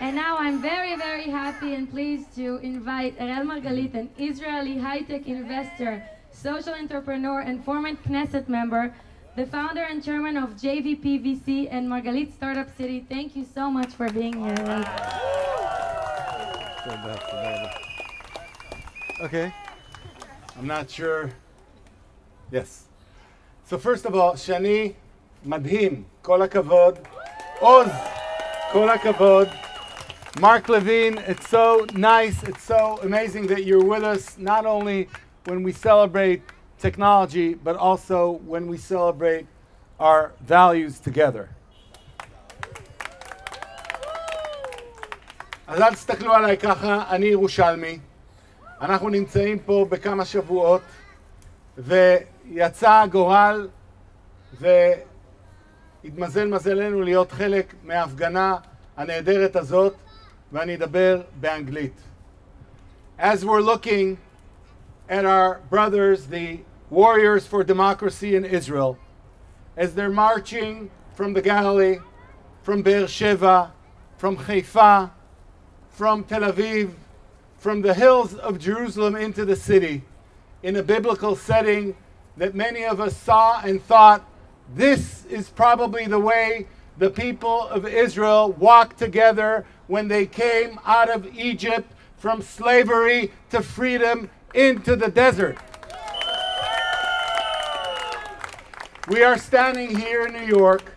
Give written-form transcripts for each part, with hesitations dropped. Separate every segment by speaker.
Speaker 1: And now I'm very, very happy and pleased to invite Erel Margalit, an Israeli high-tech investor, social entrepreneur, and former Knesset member, the founder and chairman of JVP VC and Margalit Startup City. Thank you so much for being here, Erel.
Speaker 2: Okay. I'm not sure. Yes. So first of all, Shani, madhim, kol hakavod. Oz, kol hakavod. Mark Levine, it's so nice, it's so amazing that you're with us, not only when we celebrate technology, but also when we celebrate our values together. אז אל תסתכלו עליי ככה, אני ירושלמי. אנחנו נמצאים פה בכמה שבועות, ויצא הגורל, והתמזל מזלנו להיות חלק מההפגנה הנהדרת הזאת, ואני אדבר באנגלית. As we're looking at our brothers, the warriors for democracy in Israel, as they're marching from the Galilee, from Be'er Sheva, from Haifa, from Tel Aviv, from the hills of Jerusalem into the city, in a biblical setting that many of us saw and thought, this is probably the way the people of Israel walked together when they came out of Egypt from slavery to freedom into the desert. We are standing here in New York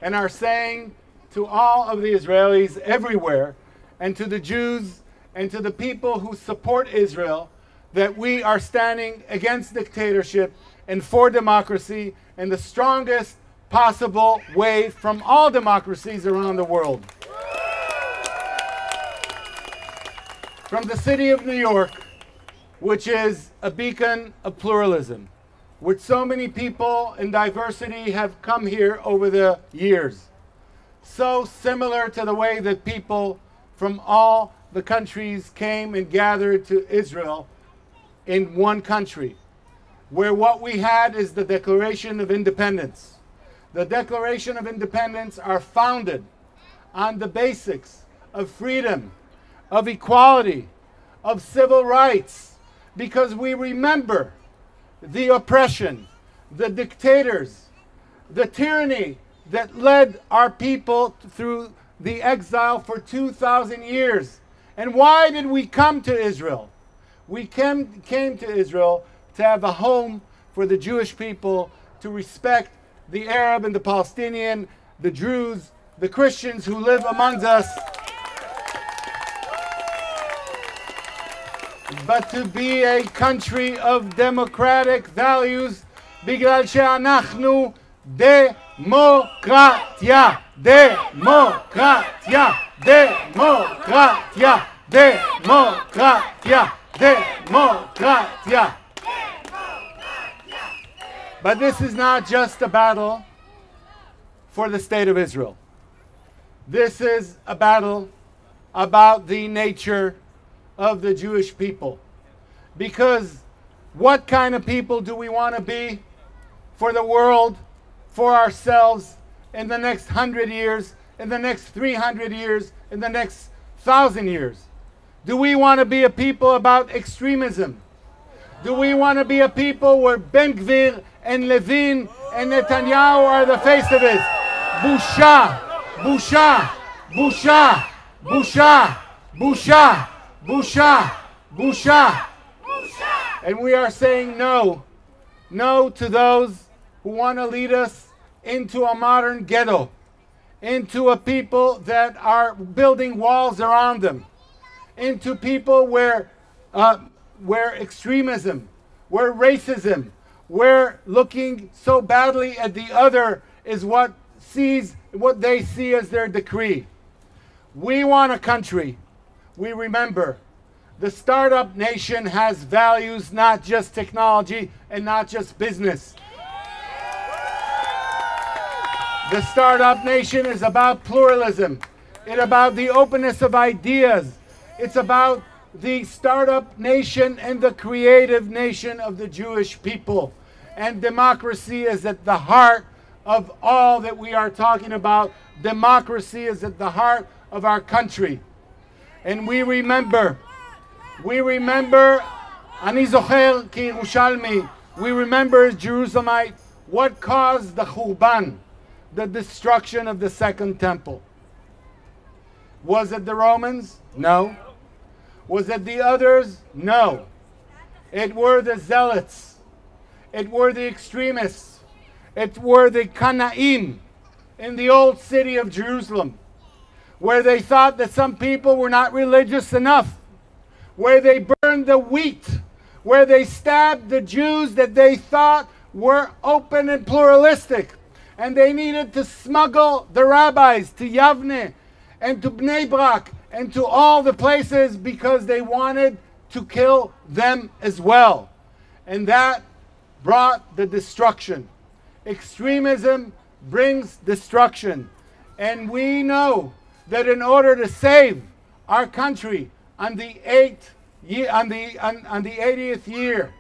Speaker 2: and are saying to all of the Israelis everywhere, and to the Jews and to the people who support Israel, that we are standing against dictatorship and for democracy in the strongest possible way from all democracies around the world. From the city of New York, which is a beacon of pluralism, which so many people in diversity have come here over the years. So similar to the way that people from all the countries came and gathered to Israel in one country, where what we had is the Declaration of Independence. The Declaration of Independence are founded on the basics of freedom, of equality, of civil rights, because we remember the oppression, the dictators, the tyranny that led our people through the exile for 2,000 years. And why did we come to Israel? We came to Israel to have a home for the Jewish people, to respect the Arab and the Palestinian, the Druze, the Christians who live among us, but to be a country of democratic values, בגלל שאנחנו דמוקרטיה, דמוקרטיה, דמוקרטיה, דמוקרטיה, דמוקרטיה. But this is not just a battle for the state of Israel. This is a battle about the nature of the Jewish people. Because what kind of people do we want to be for the world, for ourselves, in the next 100 years, in the next 300 years, in the next 1,000 years? Do we want to be a people about extremism? Do we want to be a people where Ben Gvir and Levin and Netanyahu are the face of it? Busha, busha, busha, busha, busha, busha, busha. And we are saying no. No to those who want to lead us into a modern ghetto, into a people that are building walls around them, into people where extremism, where racism, where looking so badly at the other is what they see as their decree. We want a country. We remember the startup nation has values, not just technology and not just business. The startup nation is about pluralism. It's about the openness of ideas. It's about the startup nation and the creative nation of the Jewish people. And democracy is at the heart of all that we are talking about. Democracy is at the heart of our country. And we remember, Ani Zocher ki Yerushalmi, we remember as Jerusalemite what caused the Hurban, the destruction of the Second Temple. Was it the Romans? No. Was it the others? No. It were the zealots. It were the extremists. It were the Kanaim in the old city of Jerusalem, where they thought that some people were not religious enough, where they burned the wheat, where they stabbed the Jews that they thought were open and pluralistic, and they needed to smuggle the rabbis to Yavne and to Bnei Brak and to all the places because they wanted to kill them as well. And that brought the destruction. Extremism brings destruction. And we know that in order to save our country on the 80th year,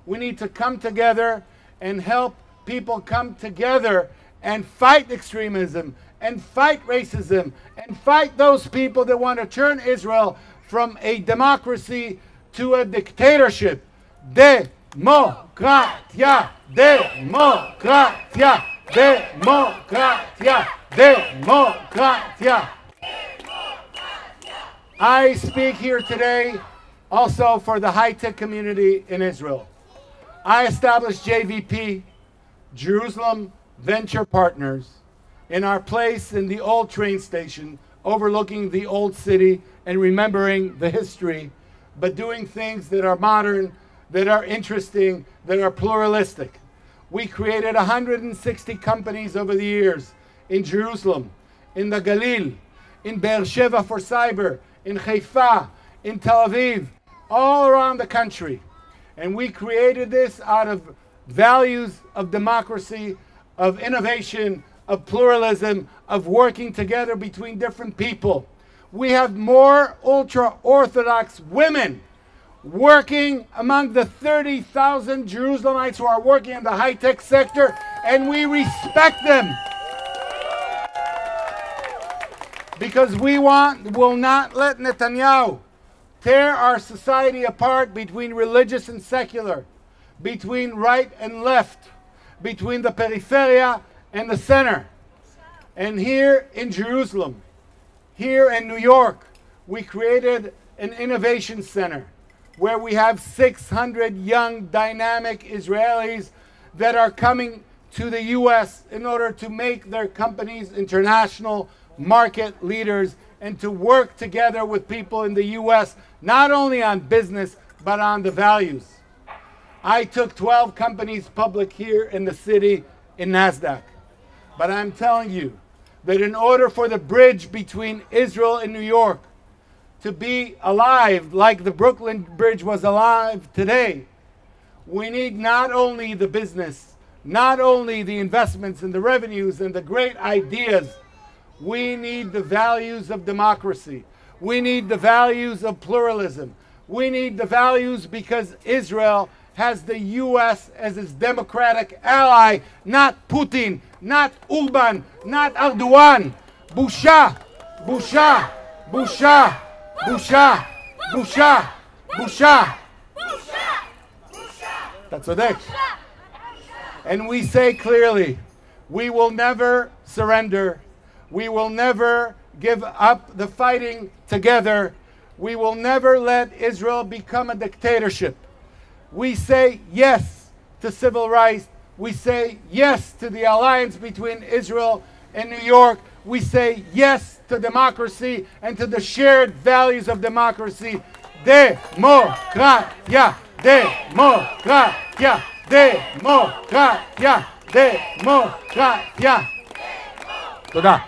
Speaker 2: we need to come together and help people come together and fight extremism and fight racism and fight those people that want to turn Israel from a democracy to a dictatorship. Democratia, democratia, democratia, democratia. I speak here today also for the high-tech community in Israel. I established JVP, Jerusalem Venture Partners, in our place in the old train station, overlooking the old city and remembering the history, but doing things that are modern, that are interesting, that are pluralistic. We created 160 companies over the years in Jerusalem, in the Galil, in Be'er Sheva for cyber, in Haifa, in Tel Aviv, all around the country. And we created this out of values of democracy, of innovation, of pluralism, of working together between different people. We have more ultra-Orthodox women working among the 30,000 Jerusalemites who are working in the high-tech sector, and we respect them. Because we will not let Netanyahu tear our society apart between religious and secular, between right and left, between the peripheria and the center. And here in Jerusalem, here in New York, we created an innovation center where we have 600 young, dynamic Israelis that are coming to the US in order to make their companies international market leaders and to work together with people in the US, not only on business, but on the values. I took 12 companies public here in the city in NASDAQ. But I'm telling you that in order for the bridge between Israel and New York to be alive like the Brooklyn Bridge was alive today, we need not only the business, not only the investments and the revenues and the great ideas, we need the values of democracy. We need the values of pluralism. We need the values because Israel has the U.S. as its democratic ally, not Putin, not Urban, not Erdogan. Busha, busha, busha, busha, busha, busha. That's Odek. And we say clearly, we will never surrender. We will never give up the fighting together. We will never let Israel become a dictatorship. We say yes to civil rights. We say yes to the alliance between Israel and New York. We say yes to democracy and to the shared values of democracy. Democratia, democratia, democratia, democratia. Toda.